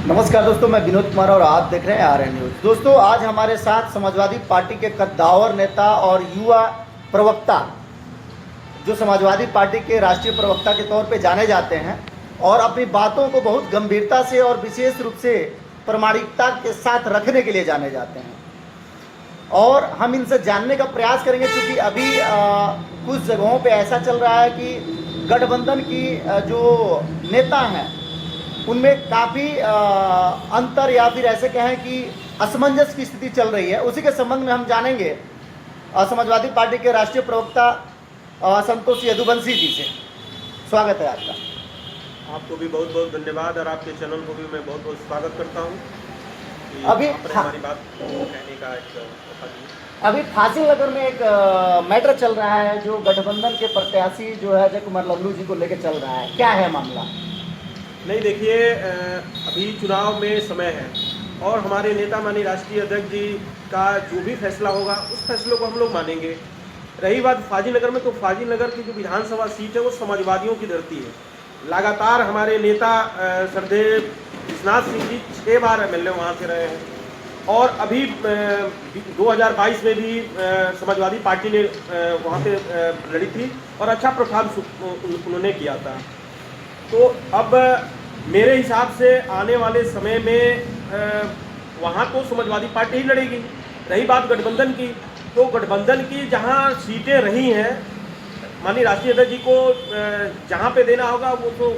नमस्कार दोस्तों, मैं विनोद कुमार और आप देख रहे हैं आर एन न्यूज़। दोस्तों, आज हमारे साथ समाजवादी पार्टी के कद्दावर नेता और युवा प्रवक्ता, जो समाजवादी पार्टी के राष्ट्रीय प्रवक्ता के तौर पे जाने जाते हैं और अपनी बातों को बहुत गंभीरता से और विशेष रूप से प्रामाणिकता के साथ रखने के लिए जाने जाते हैं, और हम इनसे जानने का प्रयास करेंगे। क्योंकि अभी कुछ जगहों पे ऐसा चल रहा है कि गठबंधन की जो नेता हैं उनमें काफ़ी अंतर या फिर ऐसे कहें कि असमंजस की स्थिति चल रही है। उसी के संबंध में हम जानेंगे समाजवादी पार्टी के राष्ट्रीय प्रवक्ता संतोष यदुवंशी जी से। स्वागत है आपका। आपको भी बहुत बहुत धन्यवाद और आपके चैनल को भी मैं बहुत बहुत स्वागत करता हूँ। अभी हमारी बात कहने का एक मौका दिया। अभी फाजिल नगर में एक मैटर चल रहा है, जो गठबंधन के प्रत्याशी जो है अजय कुमार लल्लू जी को लेकर चल रहा है। क्या है मामला? नहीं, देखिए, अभी चुनाव में समय है और हमारे नेता माननीय राष्ट्रीय अध्यक्ष जी का जो भी फैसला होगा उस फैसले को हम लोग मानेंगे। रही बात फाजिल नगर में, तो फाजिल नगर की जो विधानसभा सीट है वो समाजवादियों की धरती है। लगातार हमारे नेता श्रद्धेय विश्वनाथ सिंह जी 6 बार MLA वहाँ से रहे हैं और अभी 2022 में भी समाजवादी पार्टी ने वहाँ पे लड़ी थी और अच्छा परफॉर्मेंस उन्होंने किया था। तो अब मेरे हिसाब से आने वाले समय में वहाँ तो समाजवादी पार्टी ही लड़ेगी। रही बात गठबंधन की, तो गठबंधन की जहाँ सीटें रही हैं, माननीय राष्ट्रीय अध्यक्ष जी को जहाँ पे देना होगा वो तो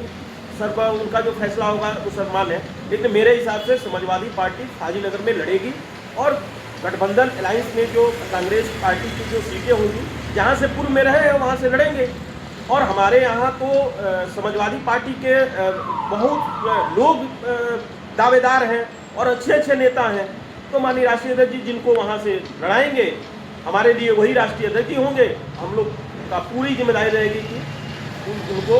उनका जो फैसला होगा वो सम्मान है। लेकिन मेरे हिसाब से समाजवादी पार्टी फाजिल नगर में लड़ेगी और गठबंधन अलायंस में जो कांग्रेस पार्टी की जो सीटें होंगी, जहाँ से पूर्व में रहे हैं वहाँ से लड़ेंगे। और हमारे यहाँ तो समाजवादी पार्टी के बहुत लोग दावेदार हैं और अच्छे अच्छे नेता हैं। तो माननीय राष्ट्रीय अध्यक्ष जी जिनको वहाँ से लड़ाएंगे, हमारे लिए वही राष्ट्रीय अध्यक्ष जी होंगे। हम लोग का पूरी जिम्मेदारी रहेगी कि उनको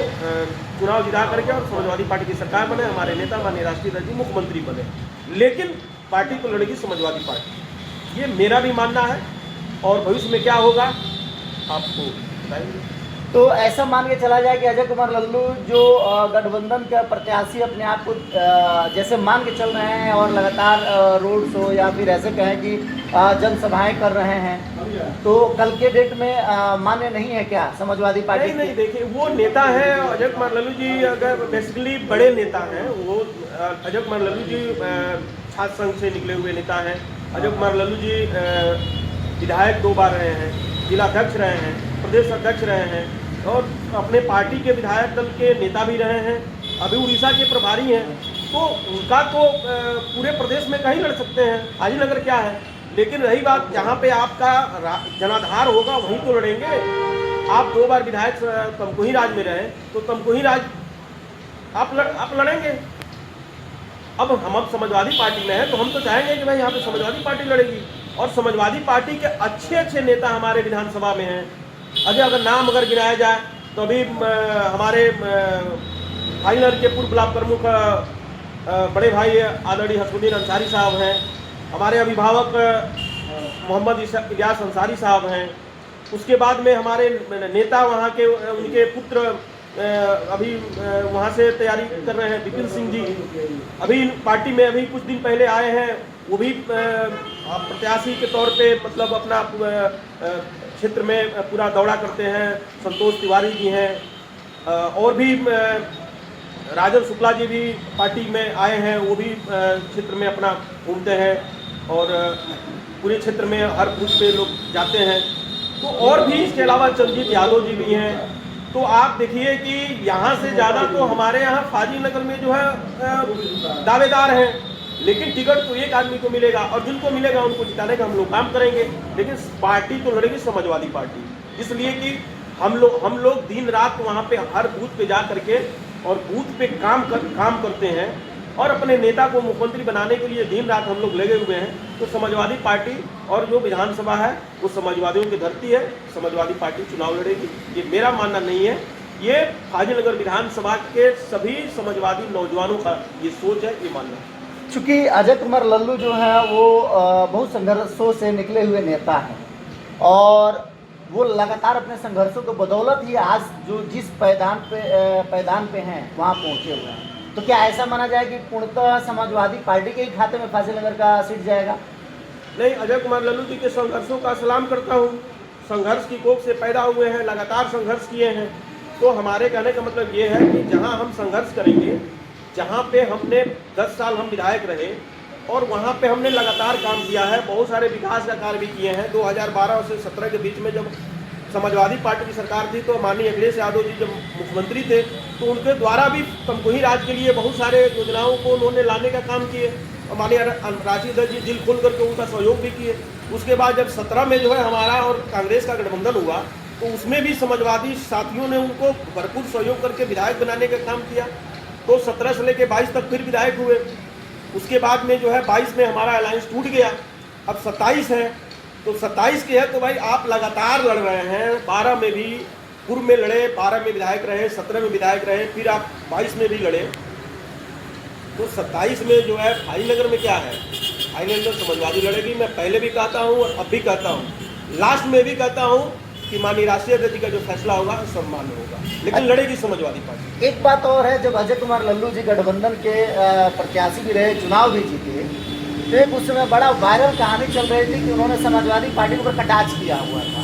चुनाव जिता करके और समाजवादी पार्टी की सरकार बने, हमारे नेता माननीय राष्ट्रीय अध्यक्ष जी मुख्यमंत्री बने। लेकिन पार्टी को लड़ेगी समाजवादी पार्टी, ये मेरा भी मानना है। और भविष्य में क्या होगा आपको बताएंगे। तो ऐसा मान के चला जाए कि अजय कुमार लल्लू जो गठबंधन का प्रत्याशी अपने आप को जैसे मान के चल रहे हैं और लगातार रोड शो या फिर ऐसे कहें कि जनसभाएं कर रहे हैं, तो कल के डेट में मान्य नहीं है क्या समाजवादी पार्टी? नहीं, देखिए, वो नेता है अजय कुमार लल्लू जी। अगर बेसिकली बड़े नेता हैं वो, अजय कुमार लल्लू जी छात्र संघ से निकले हुए नेता हैं। अजय कुमार लल्लू जी विधायक 2 बार रहे हैं, जिलाध्यक्ष रहे हैं, प्रदेश अध्यक्ष रहे हैं और अपने पार्टी के विधायक दल के नेता भी रहे हैं। अभी उड़ीसा के प्रभारी हैं, तो उनका तो पूरे प्रदेश में कहीं लड़ सकते हैं। फाजिल नगर क्या है। लेकिन रही बात, जहाँ पे आपका जनाधार होगा वहीं तो लड़ेंगे। आप 2 बार विधायक तमकुही राज में रहे, तो तमकुही राज आप लड़ेंगे। अब हम समाजवादी पार्टी में हैं, तो हम तो चाहेंगे कि भाई यहाँ पे समाजवादी पार्टी लड़ेगी। और समाजवादी पार्टी के अच्छे अच्छे नेता हमारे विधानसभा में हैं। अगर नाम गिनाया जाए तो अभी हमारे फाइनल के पूर्व ब्लॉक प्रमुख बड़े भाई आदरणीय हसमुद्दीन अंसारी साहब हैं। हमारे अभिभावक मोहम्मद इलियास अंसारी साहब हैं। उसके बाद में हमारे नेता वहाँ के, उनके पुत्र अभी वहाँ से तैयारी कर रहे हैं, विपिन सिंह जी अभी पार्टी में अभी कुछ दिन पहले आए हैं। वो भी प्रत्याशी के तौर पे मतलब अपना क्षेत्र में पूरा दौरा करते हैं। संतोष तिवारी जी हैं और भी राजन शुक्ला जी भी पार्टी में आए हैं। वो भी क्षेत्र में अपना घूमते हैं और पूरे क्षेत्र में हर बूथ पे लोग जाते हैं। तो और भी इसके अलावा चंद्रजीत यादव जी भी हैं। तो आप देखिए कि यहाँ से ज़्यादा तो हमारे यहाँ फाजिल नगर में जो है दावेदार हैं। लेकिन टिकट तो एक आदमी को मिलेगा और जिनको मिलेगा उनको जिताने का हम लोग काम करेंगे। लेकिन पार्टी तो लड़ेगी समाजवादी पार्टी, इसलिए कि हम लोग दिन रात वहाँ पे हर बूथ पे जा करके और बूथ पे काम करते हैं और अपने नेता को मुख्यमंत्री बनाने के लिए दिन रात हम लोग लगे हुए हैं। तो समाजवादी पार्टी और जो विधानसभा है वो समाजवादियों की धरती है। समाजवादी पार्टी चुनाव लड़ेगी, ये मेरा मानना नहीं है। ये फाजिल नगर विधानसभा के सभी समाजवादी नौजवानों का ये सोच है, ये मानना है। चूँकि अजय कुमार लल्लू जो है वो बहुत संघर्षों से निकले हुए नेता हैं और वो लगातार अपने संघर्षों को बदौलत ही आज जो जिस पैदान पे हैं वहाँ पहुँचे हुए हैं। तो क्या ऐसा माना जाए कि पूर्णतः समाजवादी पार्टी के ही खाते में फाजिल नगर का सीट जाएगा? नहीं, अजय कुमार लल्लू जी के संघर्षों का सलाम करता हूँ। संघर्ष की कोख से पैदा हुए हैं, लगातार संघर्ष किए हैं। तो हमारे कहने का मतलब ये है कि जहाँ हम संघर्ष करेंगे, जहाँ पे हमने 10 साल हम विधायक रहे और वहाँ पे हमने लगातार काम किया है, बहुत सारे विकास का कार्य भी किए हैं। 2012 से 17 के बीच में जब समाजवादी पार्टी की सरकार थी तो माननीय अखिलेश यादव जी जब मुख्यमंत्री थे तो उनके द्वारा भी तमकुही राज के लिए बहुत सारे योजनाओं को उन्होंने लाने का काम किए और माननीय राशिद जी दिल खोल करके उनका सहयोग भी किए। उसके बाद जब 17 में जो है हमारा और कांग्रेस का गठबंधन हुआ तो उसमें भी समाजवादी साथियों ने उनको भरपूर सहयोग करके विधायक बनाने का काम किया। तो 17 से लेकर 22 तक फिर विधायक हुए। उसके बाद में जो है 22 में हमारा अलायंस टूट गया, अब 27 है। तो 27 के है तो भाई आप लगातार लड़ रहे हैं। 12 में भी पूर्व में लड़े, 12 में विधायक रहे, 17 में विधायक रहे, फिर आप 22 में भी लड़े। तो 27 में जो है भाईनगर में क्या है, भाईनगर समाजवादी लड़ेगी। मैं पहले भी कहता हूँ और अब भी कहता हूँ, लास्ट में भी कहता हूँ कि माननीय राष्ट्रीय अध्यक्ष जी का जो फैसला होगा सम्मान होगा, लेकिन लड़ेगी समाजवादी पार्टी। एक बात और है, जब अजय कुमार लल्लू जी गठबंधन के प्रत्याशी भी रहे, चुनाव भी जीते, तो एक उस समय बड़ा वायरल कहानी चल रही थी कि उन्होंने समाजवादी पार्टी के ऊपर कटाक्ष किया हुआ था।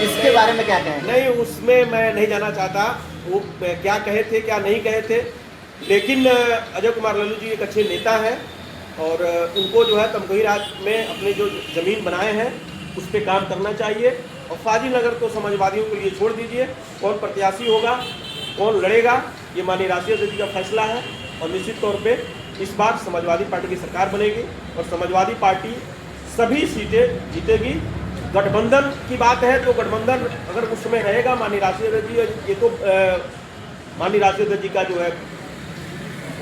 इसके बारे में क्या कहें? नहीं, उसमें मैं नहीं जाना चाहता वो क्या कहे थे क्या नहीं कहे थे, लेकिन अजय कुमार लल्लू जी एक अच्छे नेता हैं और उनको जो है तमकुही राज में अपने जो ज़मीन बनाए हैं उस पर काम करना चाहिए। और फाजिल नगर तो समाजवादियों के लिए छोड़ दीजिए, कौन प्रत्याशी होगा, कौन लड़ेगा, ये माननीय राष्ट्रीय अध्यक्ष जी का फैसला है। और निश्चित तौर पे इस बार समाजवादी पार्टी की सरकार बनेगी और समाजवादी पार्टी सभी सीटें जीतेगी। गठबंधन की बात है तो गठबंधन अगर उस समय रहेगा, माननीय राष्ट्रीय अध्यक्ष जी, ये तो माननीय राष्ट्रीय अध्यक्ष जी का जो है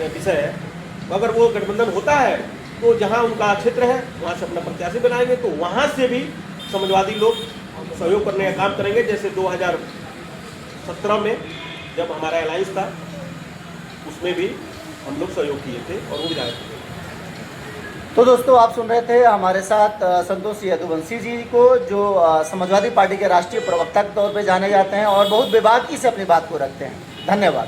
विषय है, अगर वो गठबंधन होता है तो जहां उनका क्षेत्र है वहां से अपना प्रत्याशी बनाएंगे, तो वहां से भी समाजवादी लोग सहयोग करने का काम करेंगे। जैसे 2017 में जब हमारा अलायंस था उसमें भी हम लोग सहयोग किए थे और वो विधायक थे। तो दोस्तों, आप सुन रहे थे हमारे साथ संतोष यदुवंशी जी को, जो समाजवादी पार्टी के राष्ट्रीय प्रवक्ता के तौर पे जाने जाते हैं और बहुत बेबाकी से अपनी बात को रखते हैं। धन्यवाद।